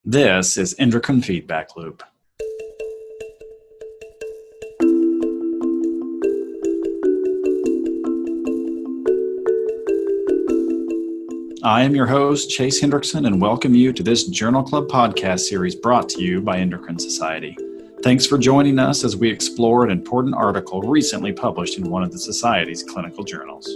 This is Endocrine Feedback Loop. I am your host, Chase Hendrickson, and welcome you to this Journal Club podcast series brought to you by Endocrine Society. Thanks for joining us as we explore an important article recently published in one of the Society's clinical journals.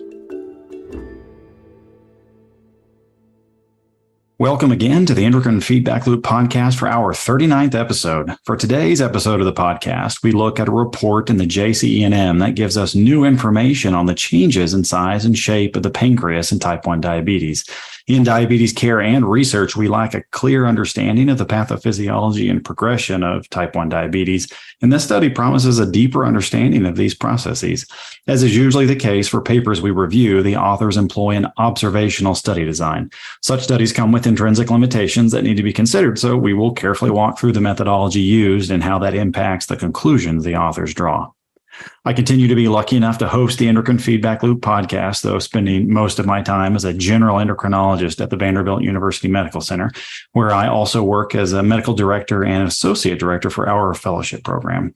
Welcome again to the Endocrine Feedback Loop podcast for our 39th episode. For today's episode of the podcast, we look at a report in the JCE&M that gives us new information on the changes in size and shape of the pancreas in type 1 diabetes. In diabetes care and research, we lack a clear understanding of the pathophysiology and progression of type 1 diabetes, and this study promises a deeper understanding of these processes. As is usually the case for papers we review, the authors employ an observational study design. Such studies come with intrinsic limitations that need to be considered, so we will carefully walk through the methodology used and how that impacts the conclusions the authors draw. I continue to be lucky enough to host the Endocrine Feedback Loop podcast, though spending most of my time as a general endocrinologist at the Vanderbilt University Medical Center, where I also work as a medical director and associate director for our fellowship program.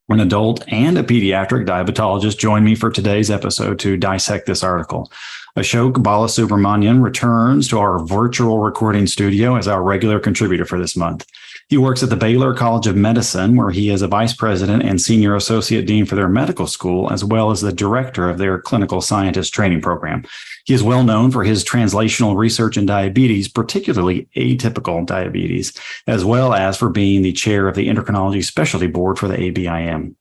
An adult and a pediatric diabetologist join me for today's episode to dissect this article. Ashok Balasubramanian returns to our virtual recording studio as our regular contributor for this month. He works at the Baylor College of Medicine, where he is a vice president and senior associate dean for their medical school, as well as the director of their clinical scientist training program. He is well known for his translational research in diabetes, particularly atypical diabetes, as well as for being the chair of the endocrinology specialty board for the ABIM.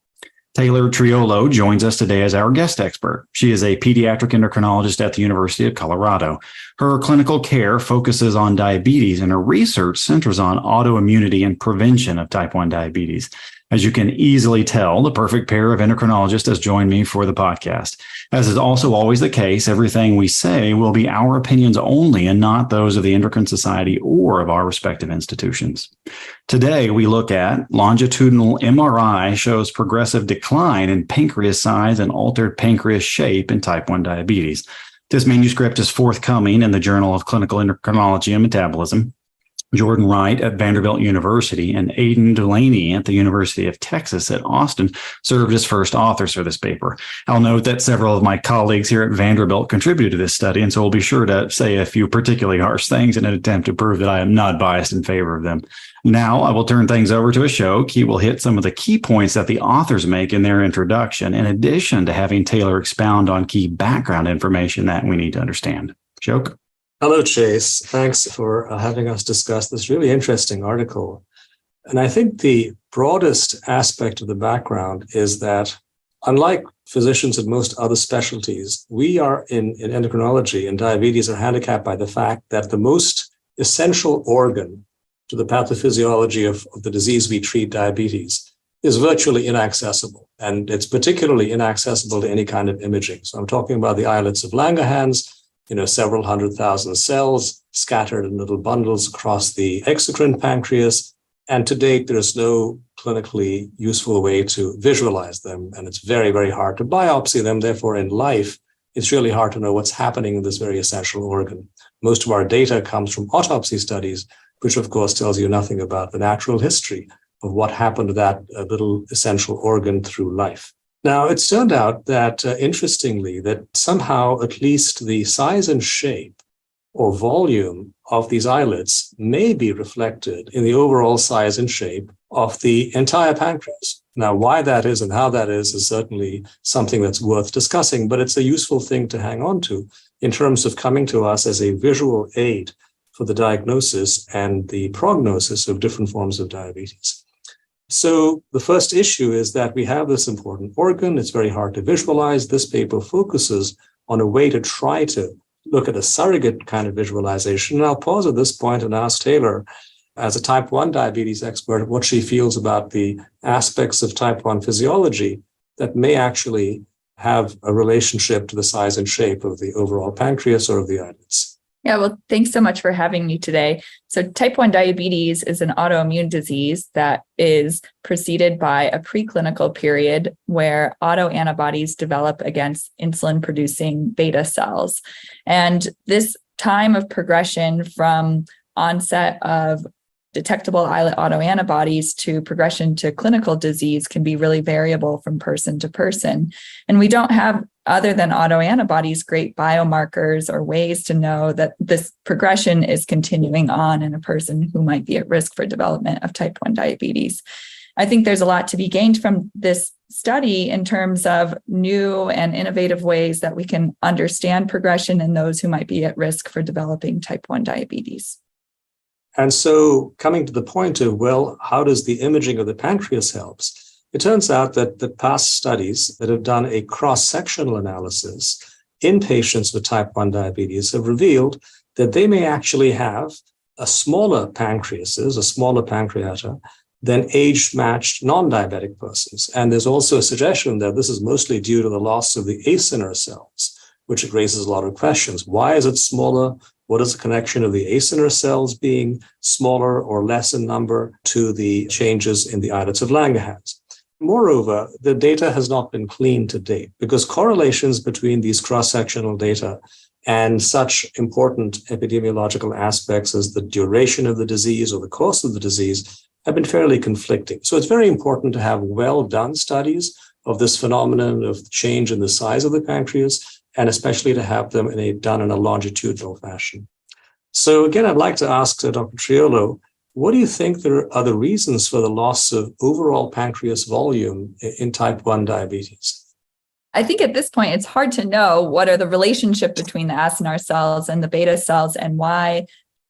Taylor Triolo joins us today as our guest expert. She is a pediatric endocrinologist at the University of Colorado. Her clinical care focuses on diabetes, and her research centers on autoimmunity and prevention of type 1 diabetes. As you can easily tell, the perfect pair of endocrinologists has joined me for the podcast. As is also always the case, everything we say will be our opinions only and not those of the Endocrine Society or of our respective institutions. Today, we look at longitudinal MRI shows progressive decline in pancreas size and altered pancreas shape in type 1 diabetes. This manuscript is forthcoming in the Journal of Clinical Endocrinology and Metabolism. Jordan Wright at Vanderbilt University and Aidan Delaney at the University of Texas at Austin served as first authors for this paper. I'll note that several of my colleagues here at Vanderbilt contributed to this study, and so we'll be sure to say a few particularly harsh things in an attempt to prove that I am not biased in favor of them. Now I will turn things over to Ashok. He will hit some of the key points that the authors make in their introduction, in addition to having Taylor expound on key background information that we need to understand. Ashok? Hello, Chase. Thanks for having us discuss this really interesting article. And I think the broadest aspect of the background is that, unlike physicians in most other specialties, we are in endocrinology and diabetes are handicapped by the fact that the most essential organ to the pathophysiology of the disease we treat, diabetes, is virtually inaccessible. And it's particularly inaccessible to any kind of imaging. So I'm talking about the islets of Langerhans, several 100,000 cells scattered in little bundles across the exocrine pancreas. And to date, there is no clinically useful way to visualize them. And it's very, very hard to biopsy them. Therefore, in life, it's really hard to know what's happening in this very essential organ. Most of our data comes from autopsy studies, which of course tells you nothing about the natural history of what happened to that little essential organ through life. Now, it's turned out that, interestingly, that somehow at least the size and shape or volume of these islets may be reflected in the overall size and shape of the entire pancreas. Now, why that is and how that is certainly something that's worth discussing, but it's a useful thing to hang on to in terms of coming to us as a visual aid for the diagnosis and the prognosis of different forms of diabetes. So the first issue is that we have this important organ. It's very hard to visualize. This paper focuses on a way to try to look at a surrogate kind of visualization. And I'll pause at this point and ask Taylor, as a type 1 diabetes expert, what she feels about the aspects of type 1 physiology that may actually have a relationship to the size and shape of the overall pancreas or of the islets. Yeah, well, thanks so much for having me today. So type 1 diabetes is an autoimmune disease that is preceded by a preclinical period where autoantibodies develop against insulin-producing beta cells. And this time of progression from onset of detectable islet autoantibodies to progression to clinical disease can be really variable from person to person. And we don't have, other than autoantibodies, great biomarkers or ways to know that this progression is continuing on in a person who might be at risk for development of type 1 diabetes. I think there's a lot to be gained from this study in terms of new and innovative ways that we can understand progression in those who might be at risk for developing type 1 diabetes. And so coming to the point of, well, how does the imaging of the pancreas helps? It turns out that the past studies that have done a cross-sectional analysis in patients with type 1 diabetes have revealed that they may actually have a smaller pancreases, a smaller pancreata, than age-matched non-diabetic persons. And there's also a suggestion that this is mostly due to the loss of the acinar cells, which raises a lot of questions. Why is it smaller? What is the connection of the acinar cells being smaller or less in number to the changes in the islets of Langerhans? Moreover, the data has not been cleaned to date because correlations between these cross-sectional data and such important epidemiological aspects as the duration of the disease or the course of the disease have been fairly conflicting. So it's very important to have well-done studies of this phenomenon of change in the size of the pancreas, and especially to have them done in a longitudinal fashion. So again, I'd like to ask Dr. Triolo, what do you think are the reasons for the loss of overall pancreas volume in type 1 diabetes? I think at this point, it's hard to know what are the relationship between the acinar cells and the beta cells and why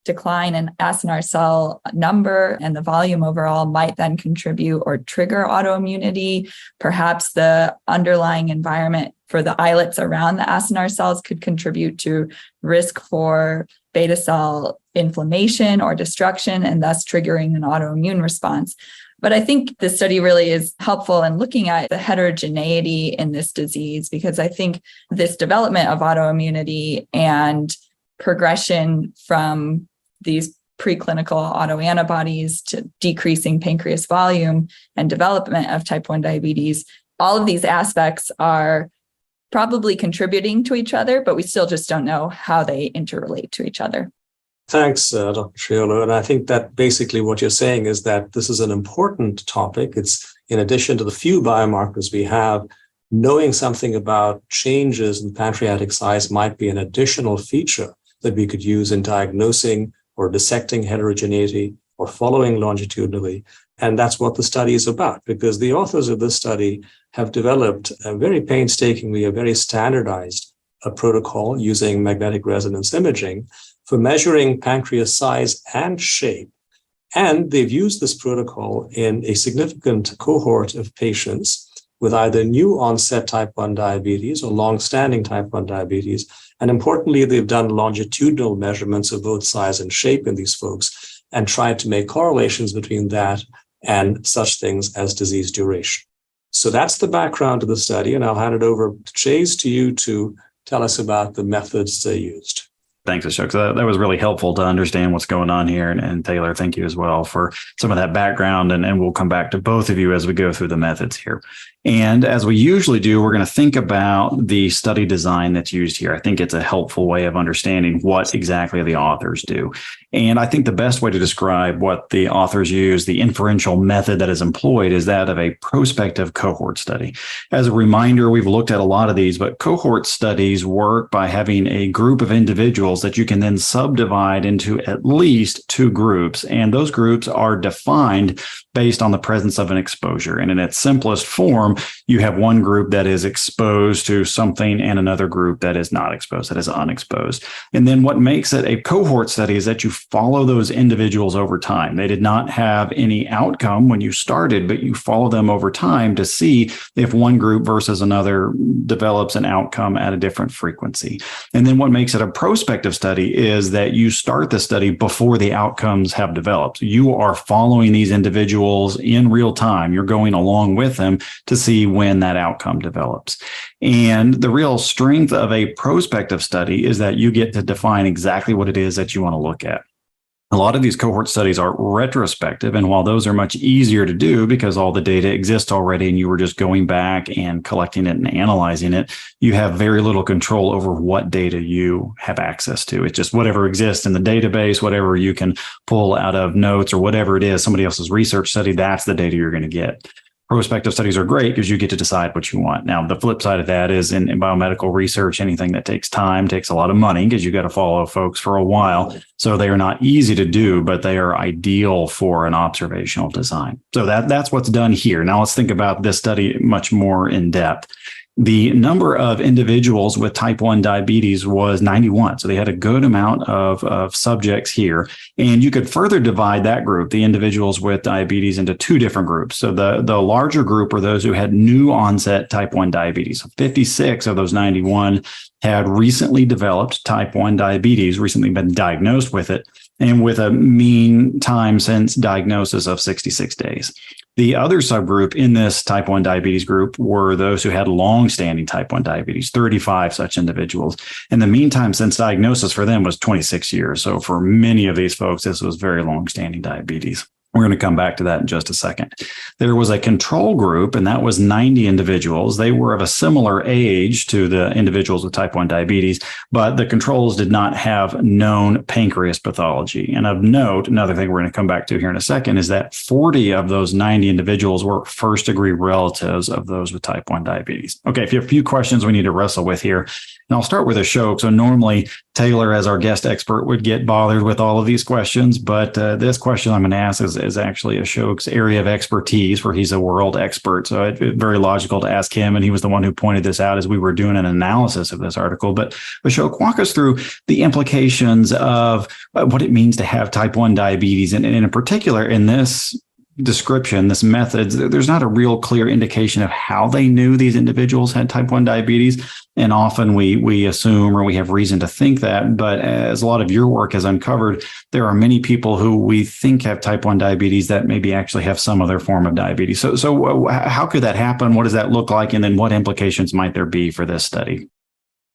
decline in acinar cell number and the volume overall might then contribute or trigger autoimmunity. Perhaps the underlying environment for the islets around the acinar cells could contribute to risk for beta cell inflammation or destruction and thus triggering an autoimmune response. But I think this study really is helpful in looking at the heterogeneity in this disease, because I think this development of autoimmunity and progression from these preclinical autoantibodies to decreasing pancreas volume and development of type 1 diabetes, all of these aspects are probably contributing to each other, but we still just don't know how they interrelate to each other. Thanks, Dr. Triolo. And I think that basically what you're saying is that this is an important topic. It's in addition to the few biomarkers we have, knowing something about changes in pancreatic size might be an additional feature that we could use in diagnosing or dissecting heterogeneity or following longitudinally. And that's what the study is about, because the authors of this study have developed a very painstakingly, a very standardized protocol using magnetic resonance imaging for measuring pancreas size and shape. And they've used this protocol in a significant cohort of patients with either new onset type 1 diabetes or long-standing type 1 diabetes. And importantly, they've done longitudinal measurements of both size and shape in these folks and tried to make correlations between that and such things as disease duration. So that's the background to the study, and I'll hand it over to Chase to you to tell us about the methods they used. Thanks, Ashok. So that was really helpful to understand what's going on here. And Taylor, thank you as well for some of that background. And we'll come back to both of you as we go through the methods here. And as we usually do, we're going to think about the study design that's used here. I think it's a helpful way of understanding what exactly the authors do. And I think the best way to describe what the authors use, the inferential method that is employed, is that of a prospective cohort study. As a reminder, we've looked at a lot of these, but cohort studies work by having a group of individuals that you can then subdivide into at least two groups. And those groups are defined based on the presence of an exposure. And in its simplest form, you have one group that is exposed to something and another group that is not exposed, that is unexposed. And then what makes it a cohort study is that you follow those individuals over time. They did not have any outcome when you started, but you follow them over time to see if one group versus another develops an outcome at a different frequency. And then what makes it a prospective study is that you start the study before the outcomes have developed. You are following these individuals in real time. You're going along with them to see when that outcome develops. And the real strength of a prospective study is that you get to define exactly what it is that you want to look at. A lot of these cohort studies are retrospective, and while those are much easier to do because all the data exists already and you were just going back and collecting it and analyzing it, you have very little control over what data you have access to. It's just whatever exists in the database, whatever you can pull out of notes or whatever it is, somebody else's research study, that's the data you're going to get. Prospective studies are great because you get to decide what you want. Now, the flip side of that is in biomedical research, anything that takes time takes a lot of money because you got to follow folks for a while. So they are not easy to do, but they are ideal for an observational design. So that's what's done here. Now let's think about this study much more in depth. The number of individuals with type 1 diabetes was 91. So they had a good amount of subjects here. And you could further divide that group, the individuals with diabetes, into two different groups. So the larger group were those who had new onset type 1 diabetes. So 56 of those 91 had recently developed type 1 diabetes, recently been diagnosed with it, and with a mean time since diagnosis of 66 days. The other subgroup in this type 1 diabetes group were those who had long-standing type 1 diabetes, 35 such individuals. And the mean time since diagnosis for them was 26 years. So for many of these folks, this was very long-standing diabetes. We're going to come back to that in just a second. There was a control group, and that was 90 individuals. They were of a similar age to the individuals with type 1 diabetes, but the controls did not have known pancreas pathology. And of note, another thing we're going to come back to here in a second is that 40 of those 90 individuals were first-degree relatives of those with type 1 diabetes. Okay, if you have a few questions we need to wrestle with here, and I'll start with Ashok. So normally Taylor, as our guest expert, would get bothered with all of these questions, but this question I'm going to ask is actually Ashok's area of expertise, where he's a world expert. So it's very logical to ask him, and he was the one who pointed this out as we were doing an analysis of this article. But Ashok, walk us through the implications of what it means to have type 1 diabetes, and in particular in this description, this method, there's not a real clear indication of how they knew these individuals had type 1 diabetes. And often we assume, or we have reason to think that, but as a lot of your work has uncovered, there are many people who we think have type 1 diabetes that maybe actually have some other form of diabetes. So how could that happen? What does that look like? And then what implications might there be for this study?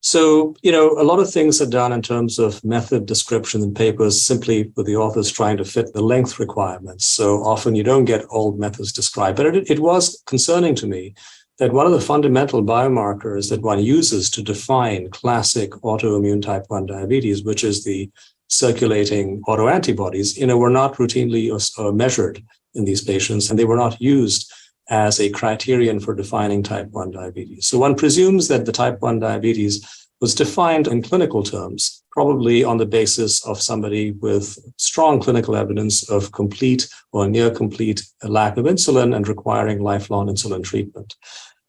So, a lot of things are done in terms of method description in papers simply with the authors trying to fit the length requirements. So often you don't get old methods described. But it was concerning to me that one of the fundamental biomarkers that one uses to define classic autoimmune type 1 diabetes, which is the circulating autoantibodies, were not routinely measured in these patients, and they were not used as a criterion for defining type 1 diabetes. So one presumes that the type 1 diabetes was defined in clinical terms, probably on the basis of somebody with strong clinical evidence of complete or near complete lack of insulin and requiring lifelong insulin treatment.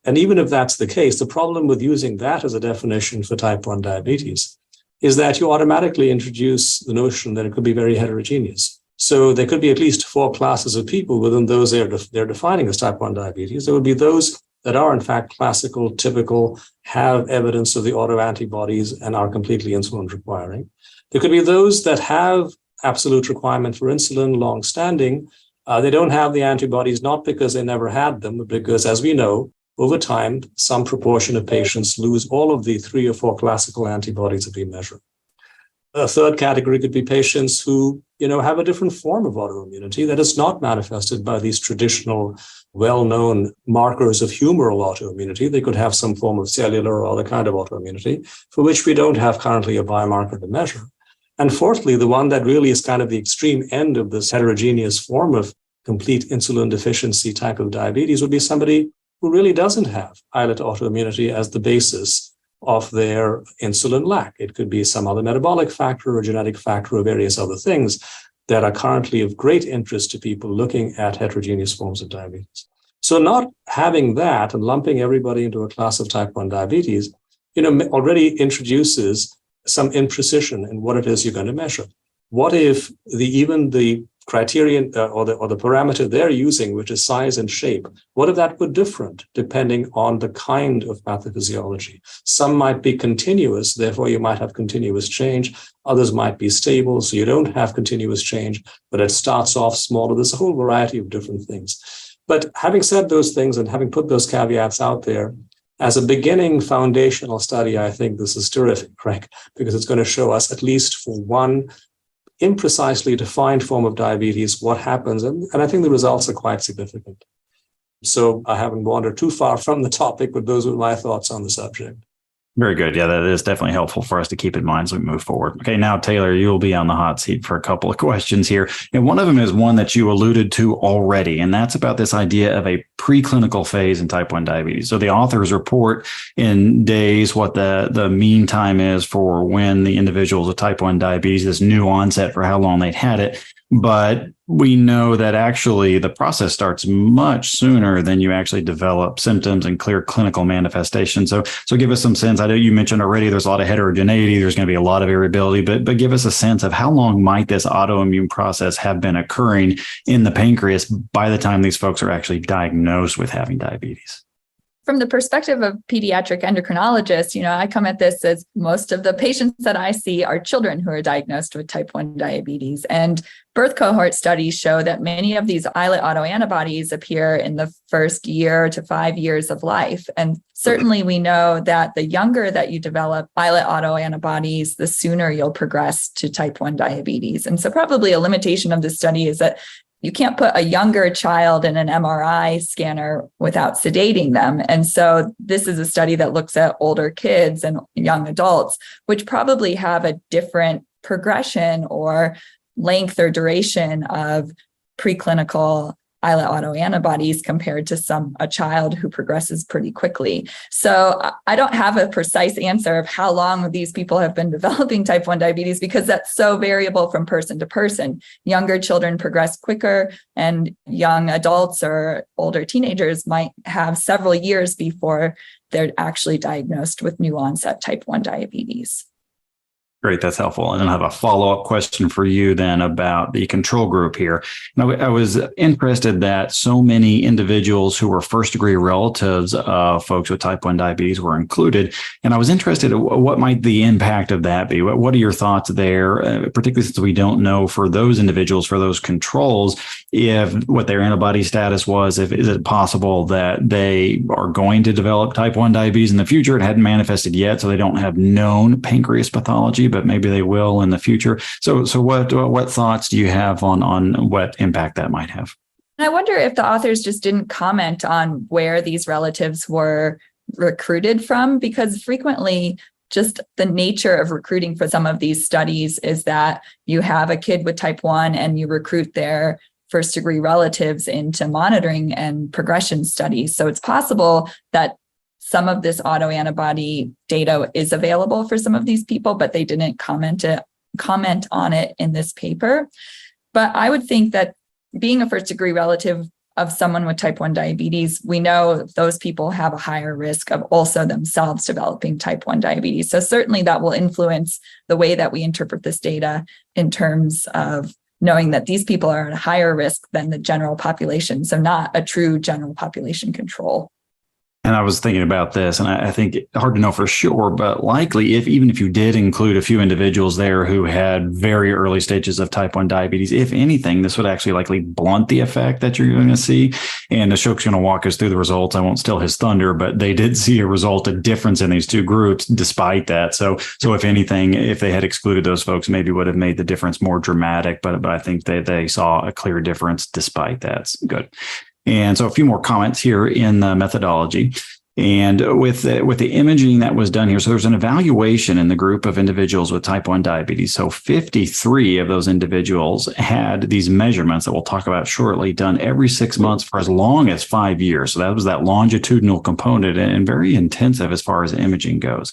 And even if that's the case, the problem with using that as a definition for type 1 diabetes is that you automatically introduce the notion that it could be very heterogeneous. So there could be at least 4 classes of people within those they're defining as type 1 diabetes. There would be those that are in fact classical, typical, have evidence of the autoantibodies and are completely insulin requiring. There could be those that have absolute requirement for insulin, long-standing. They don't have the antibodies, not because they never had them, but because, as we know, over time, some proportion of patients lose all of the 3 or 4 classical antibodies that we measure. A third category could be patients who, have a different form of autoimmunity that is not manifested by these traditional, well-known markers of humoral autoimmunity. They could have some form of cellular or other kind of autoimmunity for which we don't have currently a biomarker to measure. And fourthly, the one that really is kind of the extreme end of this heterogeneous form of complete insulin deficiency type of diabetes would be somebody who really doesn't have islet autoimmunity as the basis of their insulin lack. It could be some other metabolic factor or genetic factor or various other things that are currently of great interest to people looking at heterogeneous forms of diabetes. So not having that and lumping everybody into a class of type 1 diabetes, already introduces some imprecision in what it is you're going to measure. What if even the criterion or the parameter they're using, which is size and shape, what if that were different depending on the kind of pathophysiology? Some might be continuous, therefore you might have continuous change. Others might be stable, so you don't have continuous change, but it starts off smaller. There's a whole variety of different things. But having said those things and having put those caveats out there, as a beginning foundational study, I think this is terrific, Craig, because it's going to show us, at least for one imprecisely defined form of diabetes, what happens? And I think the results are quite significant. So I haven't wandered too far from the topic, but those were my thoughts on the subject. Very good. Yeah, that is definitely helpful for us to keep in mind as we move forward. Okay, now, Taylor, you'll be on the hot seat for a couple of questions here. And one of them is one that you alluded to already, and that's about this idea of a preclinical phase in type 1 diabetes. So the authors report in days what the mean time is for when the individuals with type 1 diabetes, this new onset for how long they'd had it. But we know that actually the process starts much sooner than you actually develop symptoms and clear clinical manifestations. So give us some sense. I know you mentioned already there's a lot of heterogeneity. There's going to be a lot of variability, but give us a sense of how long might this autoimmune process have been occurring in the pancreas by the time these folks are actually diagnosed with having diabetes. From the perspective of pediatric endocrinologists, I come at this as most of the patients that I see are children who are diagnosed with type 1 diabetes. And birth cohort studies show that many of these islet autoantibodies appear in the first year to 5 years of life. And certainly we know that the younger that you develop islet autoantibodies, the sooner you'll progress to type 1 diabetes. And so probably a limitation of this study is that you can't put a younger child in an MRI scanner without sedating them. And so this is a study that looks at older kids and young adults, which probably have a different progression or length or duration of preclinical islet autoantibodies compared to a child who progresses pretty quickly. So I don't have a precise answer of how long these people have been developing type 1 diabetes because that's so variable from person to person. Younger children progress quicker, and young adults or older teenagers might have several years before they're actually diagnosed with new onset type 1 diabetes. Great, that's helpful. And I have a follow-up question for you then about the control group here. Now, I was interested that so many individuals who were first-degree relatives of folks with type 1 diabetes were included. And I was interested in what might the impact of that be? What are your thoughts there, particularly since we don't know for those individuals, for those controls, if what their antibody status was, is it possible that they are going to develop type 1 diabetes in the future? It hadn't manifested yet, so they don't have known pancreas pathology, but maybe they will in the future. So what thoughts do you have on what impact that might have? I wonder if the authors just didn't comment on where these relatives were recruited from, because frequently just the nature of recruiting for some of these studies is that you have a kid with type 1 and you recruit their first degree relatives into monitoring and progression studies. So it's possible that some of this autoantibody data is available for some of these people, but they didn't comment on it in this paper. But I would think that being a first degree relative of someone with type 1 diabetes, we know those people have a higher risk of also themselves developing type 1 diabetes. So certainly that will influence the way that we interpret this data in terms of knowing that these people are at a higher risk than the general population. So not a true general population control. And I was thinking about this, and I think it's hard to know for sure, but likely even if you did include a few individuals there who had very early stages of type 1 diabetes, if anything, this would actually likely blunt the effect that you're going to see. And Ashok's going to walk us through the results. I won't steal his thunder, but they did see a difference in these two groups despite that. So if anything, if they had excluded those folks, maybe would have made the difference more dramatic. But I think they saw a clear difference despite that. It's good. And so a few more comments here in the methodology. And with the imaging that was done here, so there's an evaluation in the group of individuals with type 1 diabetes. So 53 of those individuals had these measurements that we'll talk about shortly done every 6 months for as long as 5 years. So that was that longitudinal component and very intensive as far as imaging goes.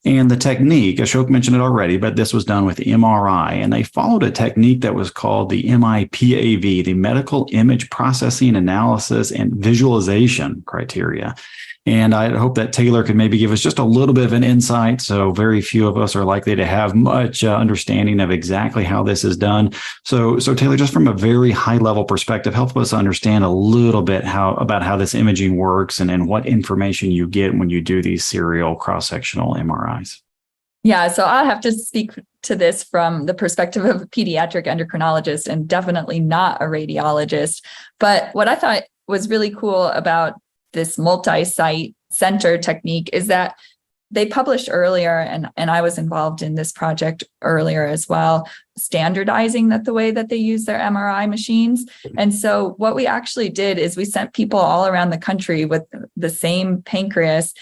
And the technique, Ashok mentioned it already, but this was done with MRI, and they followed a technique that was called the MIPAV, the Medical Image Processing Analysis and Visualization Criteria. And I hope that Taylor could maybe give us just a little bit of an insight. So very few of us are likely to have much understanding of exactly how this is done. So Taylor, just from a very high level perspective, help us understand a little bit about how this imaging works and what information you get when you do these serial cross-sectional MRIs. Yeah, so I'll have to speak to this from the perspective of a pediatric endocrinologist and definitely not a radiologist. But what I thought was really cool about this multi-site center technique is that They published earlier, and I was involved in this project earlier as well, standardizing the way that they use their MRI machines. And so what we actually did is we sent people all around the country with the same pancreas,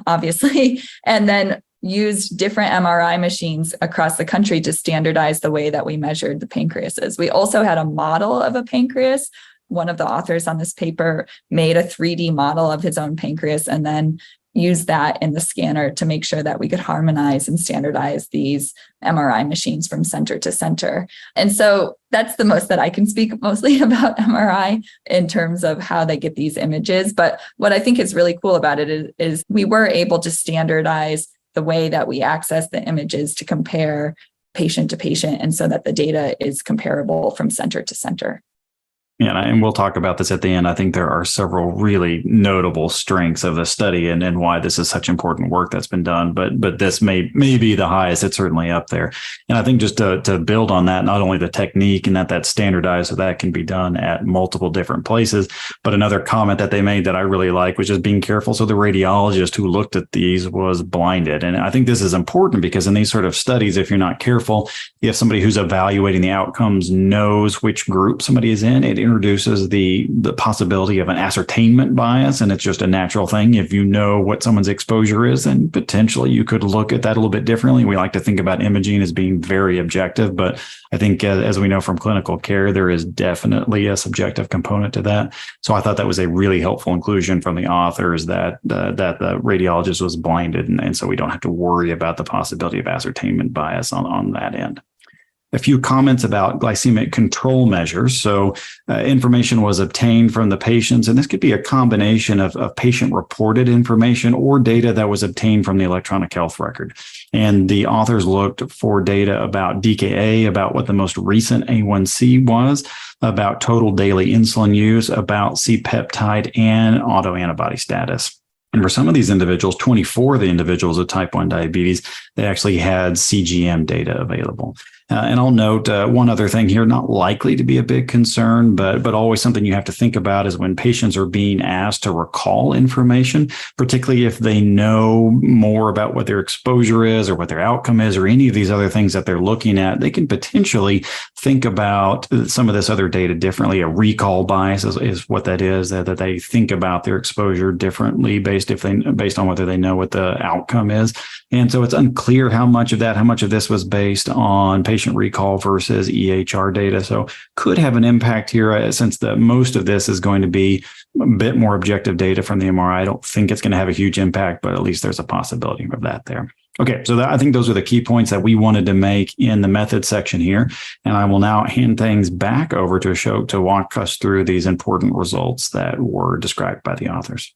obviously, and then used different MRI machines across the country to standardize the way that we measured the pancreases. We also had a model of a pancreas. One of the authors on this paper made a 3D model of his own pancreas and then use that in the scanner to make sure that we could harmonize and standardize these MRI machines from center to center. And so that's the most that I can speak mostly about MRI in terms of how they get these images. But what I think is really cool about it is we were able to standardize the way that we access the images to compare patient to patient, and so that the data is comparable from center to center. Yeah, and we'll talk about this at the end. I think there are several really notable strengths of the study and why this is such important work that's been done. But this may be the highest. It's certainly up there. And I think just to build on that, not only the technique and that's standardized so that can be done at multiple different places, but another comment that they made that I really like, which is being careful. So the radiologist who looked at these was blinded. And I think this is important because in these sort of studies, if you're not careful, if somebody who's evaluating the outcomes knows which group somebody is in, it introduces the possibility of an ascertainment bias, and it's just a natural thing. If you know what someone's exposure is, then potentially you could look at that a little bit differently. We like to think about imaging as being very objective, but I think as we know from clinical care, there is definitely a subjective component to that. So I thought that was a really helpful inclusion from the authors that the radiologist was blinded, and so we don't have to worry about the possibility of ascertainment bias on that end. A few comments about glycemic control measures. So information was obtained from the patients, and this could be a combination of patient-reported information or data that was obtained from the electronic health record. And the authors looked for data about DKA, about what the most recent A1C was, about total daily insulin use, about C-peptide, and autoantibody status. And for some of these individuals, 24 of the individuals with type 1 diabetes, they actually had CGM data available. And I'll note one other thing here, not likely to be a big concern, but always something you have to think about is when patients are being asked to recall information, particularly if they know more about what their exposure is or what their outcome is or any of these other things that they're looking at, they can potentially think about some of this other data differently. A recall bias is what that is, that they think about their exposure differently based on whether they know what the outcome is. And so it's unclear how much of this was based on patient recall versus EHR data. So could have an impact here since most of this is going to be a bit more objective data from the MRI. I don't think it's going to have a huge impact, but at least there's a possibility of that there. Okay, so I think those are the key points that we wanted to make in the method section here. And I will now hand things back over to Ashok to walk us through these important results that were described by the authors.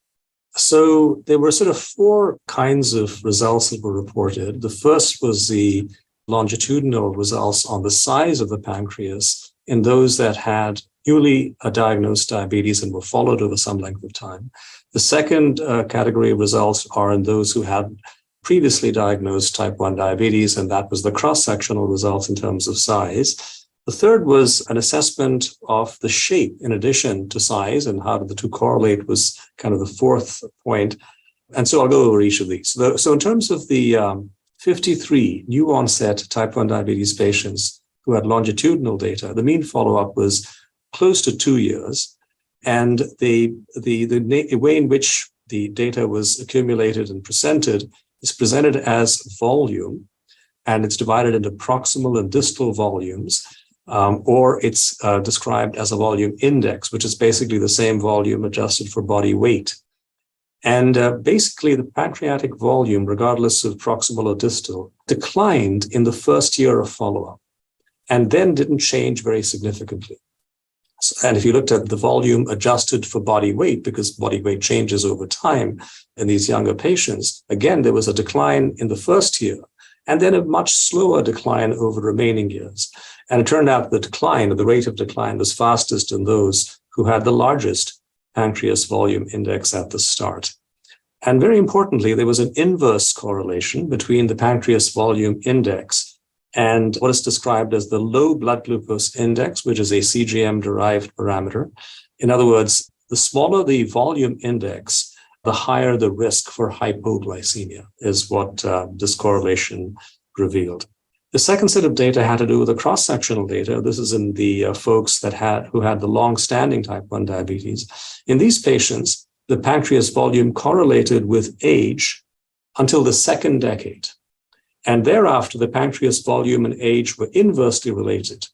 So there were sort of four kinds of results that were reported. The first was the longitudinal results on the size of the pancreas in those that had newly diagnosed diabetes and were followed over some length of time. The second category of results are in those who had previously diagnosed type 1 diabetes, and that was the cross-sectional results in terms of size. The third was an assessment of the shape in addition to size, and how did the two correlate was kind of the fourth point. And so I'll go over each of these. So in terms of the 53 new onset type 1 diabetes patients who had longitudinal data, the mean follow-up was close to 2 years. And the way in which the data was accumulated and presented is presented as volume, and it's divided into proximal and distal volumes, or it's described as a volume index, which is basically the same volume adjusted for body weight. And basically, the pancreatic volume, regardless of proximal or distal, declined in the first year of follow-up and then didn't change very significantly. And if you looked at the volume adjusted for body weight, because body weight changes over time in these younger patients, again, there was a decline in the first year and then a much slower decline over remaining years. And it turned out the rate of decline was fastest in those who had the largest pancreas volume index at the start. And very importantly, there was an inverse correlation between the pancreas volume index and what is described as the low blood glucose index, which is a CGM-derived parameter. In other words, the smaller the volume index, the higher the risk for hypoglycemia, is what this correlation revealed. The second set of data had to do with the cross-sectional data. This is in the folks who had the long-standing type 1 diabetes. In these patients, the pancreas volume correlated with age until the second decade. And thereafter, the pancreas volume and age were inversely related.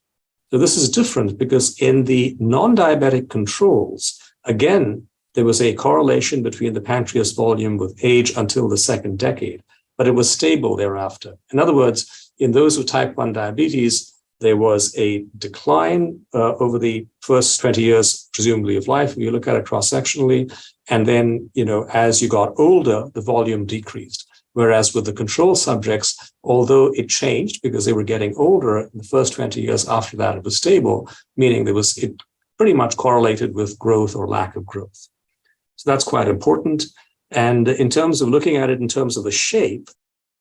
So this is different because in the non-diabetic controls, again, there was a correlation between the pancreas volume with age until the second decade, but it was stable thereafter. In other words, in those with type 1 diabetes, there was a decline over the first 20 years, presumably, of life, if you look at it cross-sectionally. And then, as you got older, the volume decreased. Whereas with the control subjects, although it changed because they were getting older, in the first 20 years after that, it was stable, meaning it pretty much correlated with growth or lack of growth. So that's quite important. And in terms of looking at it in terms of the shape,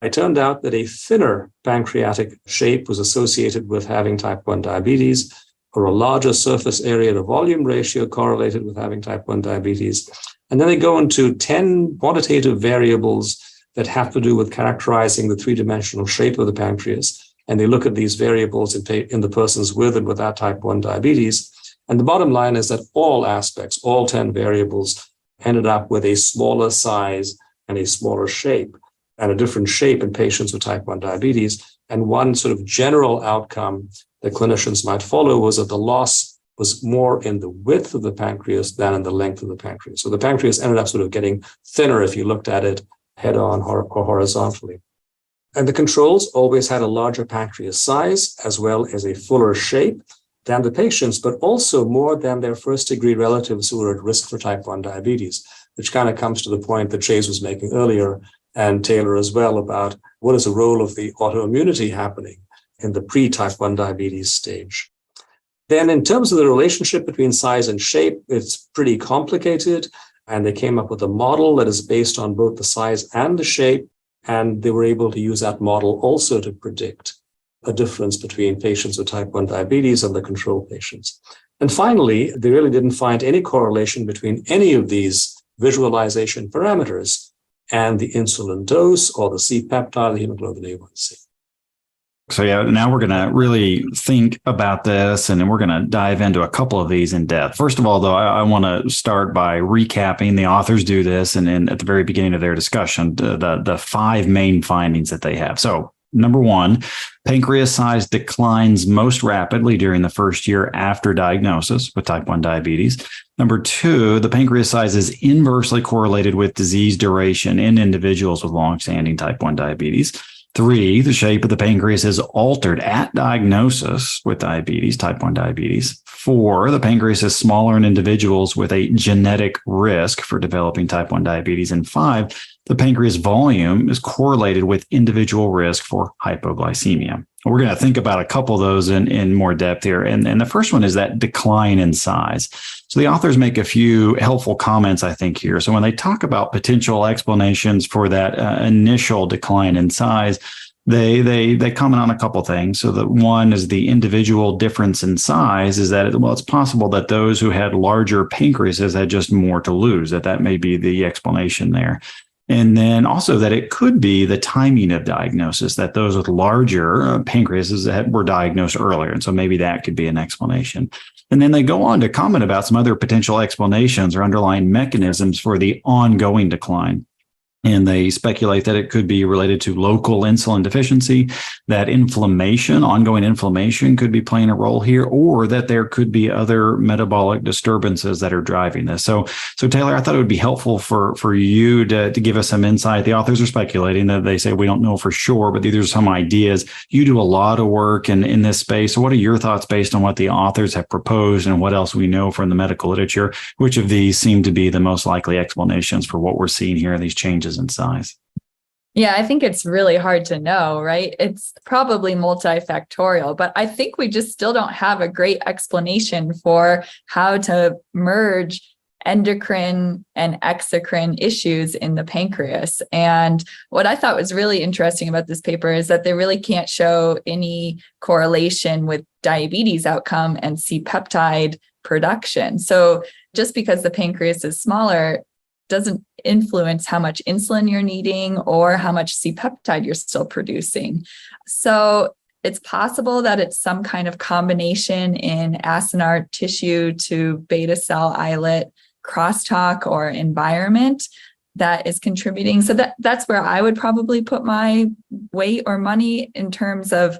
it turned out that a thinner pancreatic shape was associated with having type 1 diabetes, or a larger surface area to volume ratio correlated with having type 1 diabetes. And then they go into 10 quantitative variables that have to do with characterizing the three-dimensional shape of the pancreas. And they look at these variables in the persons with and without type 1 diabetes. And the bottom line is that all aspects, all 10 variables, ended up with a smaller size and a smaller shape, and a different shape in patients with type 1 diabetes. And one sort of general outcome that clinicians might follow was that the loss was more in the width of the pancreas than in the length of the pancreas. So the pancreas ended up sort of getting thinner if you looked at it head-on or horizontally. And the controls always had a larger pancreas size as well as a fuller shape than the patients, but also more than their first-degree relatives who were at risk for type 1 diabetes, which kind of comes to the point that Chase was making earlier, and Taylor as well, about what is the role of the autoimmunity happening in the pre-type 1 diabetes stage. Then in terms of the relationship between size and shape, it's pretty complicated. And they came up with a model that is based on both the size and the shape. And they were able to use that model also to predict a difference between patients with type 1 diabetes and the control patients. And finally, they really didn't find any correlation between any of these visualization parameters and the insulin dose or the C-peptide, the hemoglobin A1C. So now we're going to really think about this, and then we're going to dive into a couple of these in depth. First of all, though, I want to start by recapping. The authors do this, and then at the very beginning of their discussion, the 5 main findings that they have. So number 1, pancreas size declines most rapidly during the first year after diagnosis with type 1 diabetes. Number 2, the pancreas size is inversely correlated with disease duration in individuals with longstanding type 1 diabetes. 3, the shape of the pancreas is altered at diagnosis with diabetes, type 1 diabetes. 4, the pancreas is smaller in individuals with a genetic risk for developing type 1 diabetes. And 5, the pancreas volume is correlated with individual risk for hypoglycemia. We're going to think about a couple of those in more depth here. And the first one is that decline in size. So the authors make a few helpful comments, I think, here. So when they talk about potential explanations for that initial decline in size, they comment on a couple things. So the one is the individual difference in size is that, it's possible that those who had larger pancreases had just more to lose, that may be the explanation there. And then also that it could be the timing of diagnosis, that those with larger pancreases were diagnosed earlier. And so maybe that could be an explanation. And then they go on to comment about some other potential explanations or underlying mechanisms for the ongoing decline. And they speculate that it could be related to local insulin deficiency, that ongoing inflammation could be playing a role here, or that there could be other metabolic disturbances that are driving this. So Taylor, I thought it would be helpful for you to give us some insight. The authors are speculating that they say we don't know for sure, but these are some ideas. You do a lot of work in this space. So what are your thoughts based on what the authors have proposed and what else we know from the medical literature? Which of these seem to be the most likely explanations for what we're seeing here in these changes in size? Yeah, I think it's really hard to know, right? It's probably multifactorial, but I think we just still don't have a great explanation for how to merge endocrine and exocrine issues in the pancreas. And what I thought was really interesting about this paper is that they really can't show any correlation with diabetes outcome and C-peptide production. So just because the pancreas is smaller doesn't influence how much insulin you're needing or how much C-peptide you're still producing. So it's possible that it's some kind of combination in acinar tissue to beta cell islet crosstalk or environment that is contributing. So that's where I would probably put my weight or money in terms of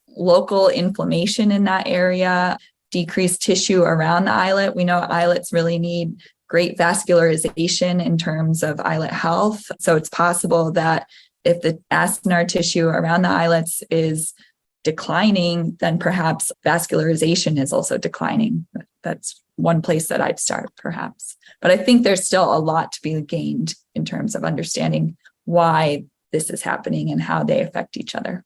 local inflammation in that area, decreased tissue around the islet. We know islets really need great vascularization in terms of islet health. So it's possible that if the acinar tissue around the islets is declining, then perhaps vascularization is also declining. That's one place that I'd start, perhaps. But I think there's still a lot to be gained in terms of understanding why this is happening and how they affect each other.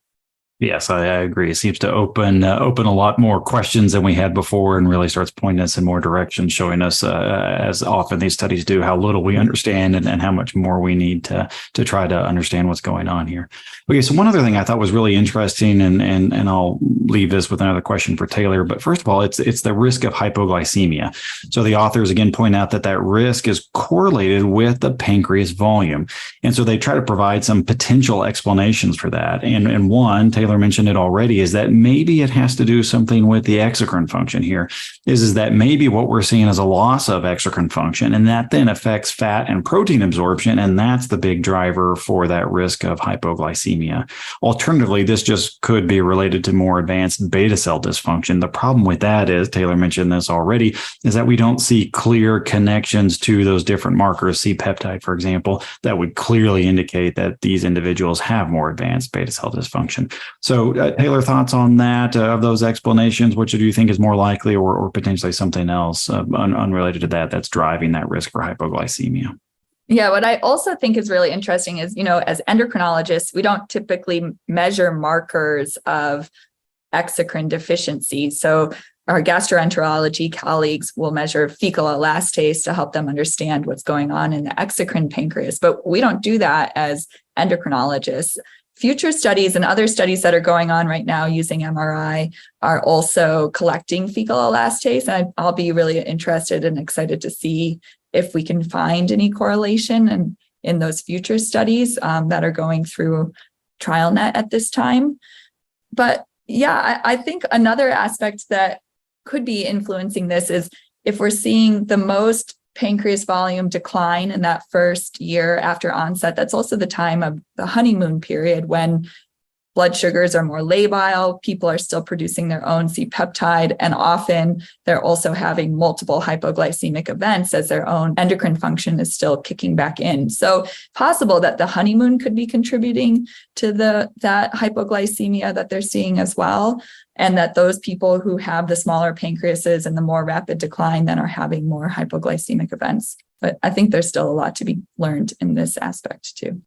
Yes, I agree. It seems to open a lot more questions than we had before, and really starts pointing us in more directions, showing us, as often these studies do, how little we understand and how much more we need to try to understand what's going on here. Okay, so one other thing I thought was really interesting, and I'll leave this with another question for Taylor. But first of all, it's the risk of hypoglycemia. So the authors again point out that risk is correlated with the pancreas volume, and so they try to provide some potential explanations for that. And one, Taylor mentioned it already, is that maybe it has to do something with the exocrine function here. Is that maybe what we're seeing is a loss of exocrine function, and that then affects fat and protein absorption, and that's the big driver for that risk of hypoglycemia. Alternatively, this just could be related to more advanced beta cell dysfunction. The problem with that is, Taylor mentioned this already, is that we don't see clear connections to those different markers, C-peptide, for example, that would clearly indicate that these individuals have more advanced beta cell dysfunction. So, Taylor, thoughts on that, of those explanations? Which do you think is more likely, or potentially something else unrelated to that that's driving that risk for hypoglycemia? Yeah, what I also think is really interesting is, as endocrinologists, we don't typically measure markers of exocrine deficiency. So our gastroenterology colleagues will measure fecal elastase to help them understand what's going on in the exocrine pancreas, but we don't do that as endocrinologists. Future studies and other studies that are going on right now using MRI are also collecting fecal elastase. And I'll be really interested and excited to see if we can find any correlation in those future studies that are going through TrialNet at this time. But yeah, I think another aspect that could be influencing this is if we're seeing the most pancreas volume decline in that first year after onset. That's also the time of the honeymoon period when blood sugars are more labile, people are still producing their own C-peptide, and often they're also having multiple hypoglycemic events as their own endocrine function is still kicking back in. So possible that the honeymoon could be contributing to that hypoglycemia that they're seeing as well, and that those people who have the smaller pancreases and the more rapid decline then are having more hypoglycemic events. But I think there's still a lot to be learned in this aspect too.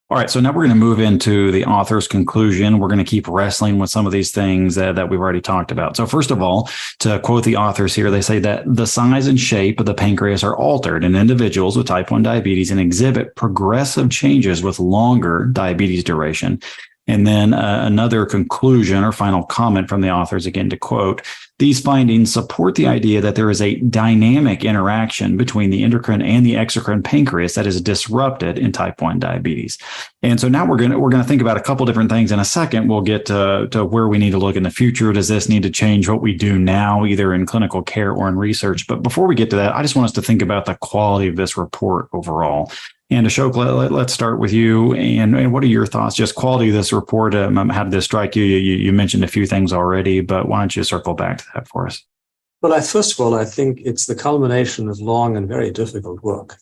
All right, so now we're going to move into the author's conclusion. We're going to keep wrestling with some of these things that we've already talked about. So first of all, to quote the authors here, they say that the size and shape of the pancreas are altered in individuals with type 1 diabetes and exhibit progressive changes with longer diabetes duration. And then another conclusion or final comment from the authors, again, to quote, these findings support the idea that there is a dynamic interaction between the endocrine and the exocrine pancreas that is disrupted in type 1 diabetes. And so now we're going to think about a couple different things. In a second, we'll get to where we need to look in the future. Does this need to change what we do now, either in clinical care or in research? But before we get to that, I just want us to think about the quality of this report overall. And Ashok, let's start with you. And what are your thoughts? Just quality of this report. How did this strike you? You mentioned a few things already, but why don't you circle back to that for us? Well, first of all, I think it's the culmination of long and very difficult work.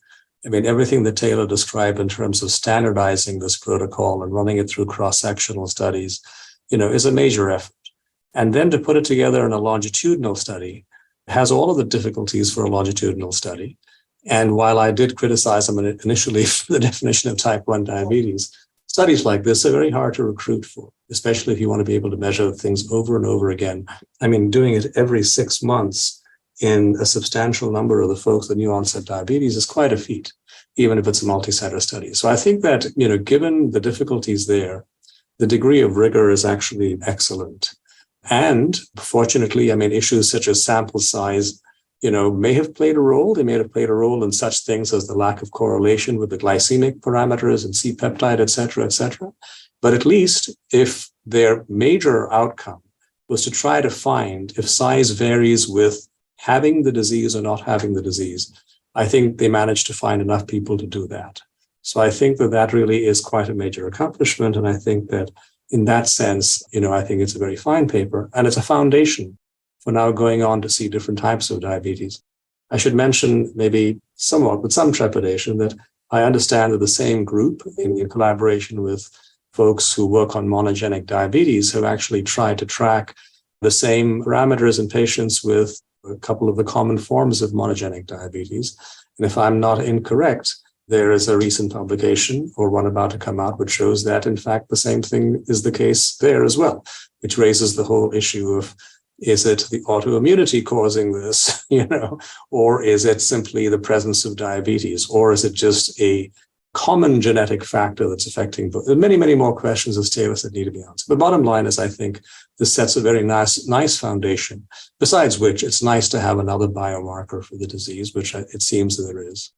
I mean, everything that Taylor described in terms of standardizing this protocol and running it through cross-sectional studies, is a major effort. And then to put it together in a longitudinal study has all of the difficulties for a longitudinal study. And while I did criticize them initially for the definition of type 1 diabetes, studies like this are very hard to recruit for, especially if you want to be able to measure things over and over again. I mean, doing it every 6 months in a substantial number of the folks with new onset diabetes is quite a feat, even if it's a multi-center study. So I think that, given the difficulties there, the degree of rigor is actually excellent. And fortunately, issues such as sample size may have played a role. They may have played a role in such things as the lack of correlation with the glycemic parameters and C-peptide, et cetera. But at least if their major outcome was to try to find if size varies with having the disease or not having the disease, I think they managed to find enough people to do that. So I think that really is quite a major accomplishment. And I think that in that sense, I think it's a very fine paper, and it's a foundation for now going on to see different types of diabetes. I should mention, maybe somewhat with some trepidation, that I understand that the same group, in collaboration with folks who work on monogenic diabetes, have actually tried to track the same parameters in patients with a couple of the common forms of monogenic diabetes. And if I'm not incorrect, there is a recent publication, or one about to come out, which shows that, in fact, the same thing is the case there as well, which raises the whole issue of, is it the autoimmunity causing this, or is it simply the presence of diabetes, or is it just a common genetic factor that's affecting both? There are many, many more questions, as Taylor said, need to be answered. But bottom line is, I think this sets a very nice foundation, besides which it's nice to have another biomarker for the disease, which it seems that there is.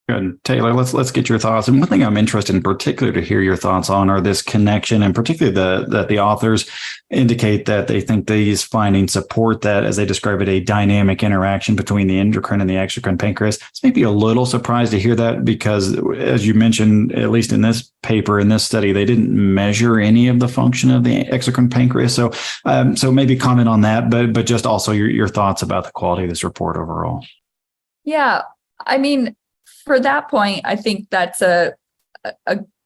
Good. Taylor, let's get your thoughts. And one thing I'm interested in particular to hear your thoughts on are this connection, and particularly that the authors indicate that they think these findings support that, as they describe it, a dynamic interaction between the endocrine and the exocrine pancreas. It's maybe a little surprised to hear that because, as you mentioned, at least in this paper, in this study, they didn't measure any of the function of the exocrine pancreas. So maybe comment on that, but just also your thoughts about the quality of this report overall. Yeah, I mean, for that point, I think that's a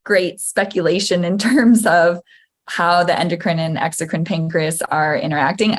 great speculation in terms of how the endocrine and exocrine pancreas are interacting.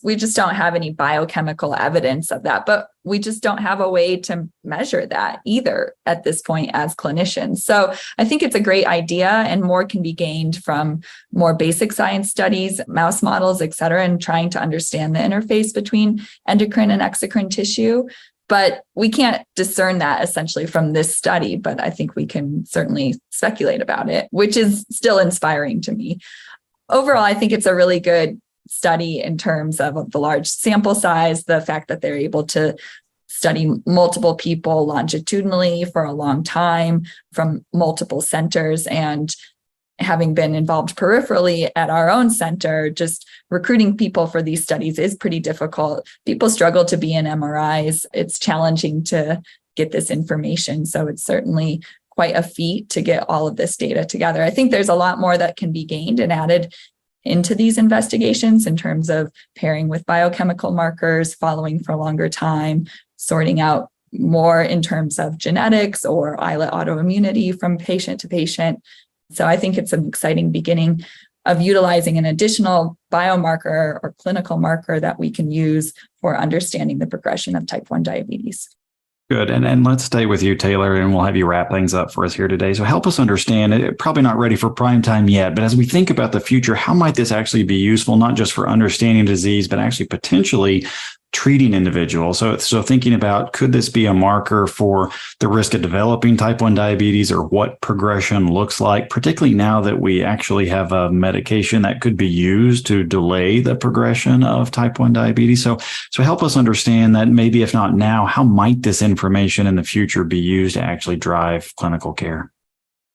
We just don't have any biochemical evidence of that, but we just don't have a way to measure that either at this point as clinicians. So I think it's a great idea, and more can be gained from more basic science studies, mouse models, et cetera, and trying to understand the interface between endocrine and exocrine tissue. But we can't discern that essentially from this study, but I think we can certainly speculate about it, which is still inspiring to me. Overall, I think it's a really good study in terms of the large sample size, the fact that they're able to study multiple people longitudinally for a long time from multiple centers, and having been involved peripherally at our own center, just recruiting people for these studies is pretty difficult. People struggle to be in MRIs. It's challenging to get this information. So it's certainly quite a feat to get all of this data together. I think there's a lot more that can be gained and added into these investigations in terms of pairing with biochemical markers, following for a longer time, sorting out more in terms of genetics or islet autoimmunity from patient to patient. So I think it's an exciting beginning of utilizing an additional biomarker or clinical marker that we can use for understanding the progression of type 1 diabetes. Good. And let's stay with you, Taylor, and we'll have you wrap things up for us here today. So help us understand, probably not ready for prime time yet, but as we think about the future, how might this actually be useful, not just for understanding disease, but actually potentially treating individuals? So thinking about, could this be a marker for the risk of developing type 1 diabetes, or what progression looks like, particularly now that we actually have a medication that could be used to delay the progression of type 1 diabetes? So help us understand that, maybe if not now, how might this information in the future be used to actually drive clinical care?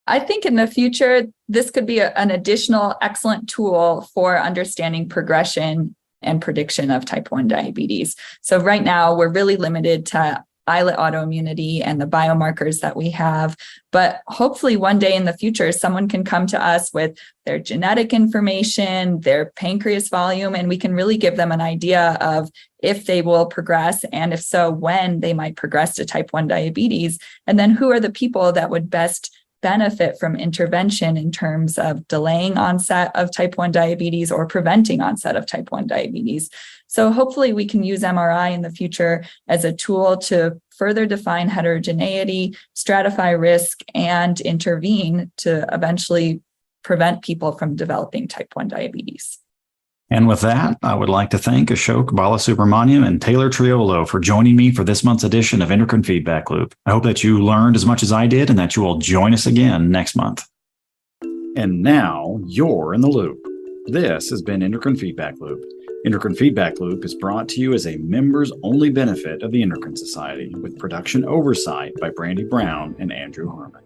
I think in the future, this could be an additional excellent tool for understanding progression and prediction of type 1 diabetes. So right now, we're really limited to islet autoimmunity and the biomarkers that we have. But hopefully one day in the future, someone can come to us with their genetic information, their pancreas volume, and we can really give them an idea of if they will progress, and if so, when they might progress to type 1 diabetes. And then who are the people that would best benefit from intervention in terms of delaying onset of type 1 diabetes or preventing onset of type 1 diabetes. So hopefully we can use MRI in the future as a tool to further define heterogeneity, stratify risk, and intervene to eventually prevent people from developing type 1 diabetes. And with that, I would like to thank Ashok Balasubramaniam and Taylor Triolo for joining me for this month's edition of Endocrine Feedback Loop. I hope that you learned as much as I did, and that you will join us again next month. And now you're in the loop. This has been Endocrine Feedback Loop. Endocrine Feedback Loop is brought to you as a members-only benefit of the Endocrine Society, with production oversight by Brandy Brown and Andrew Harmon.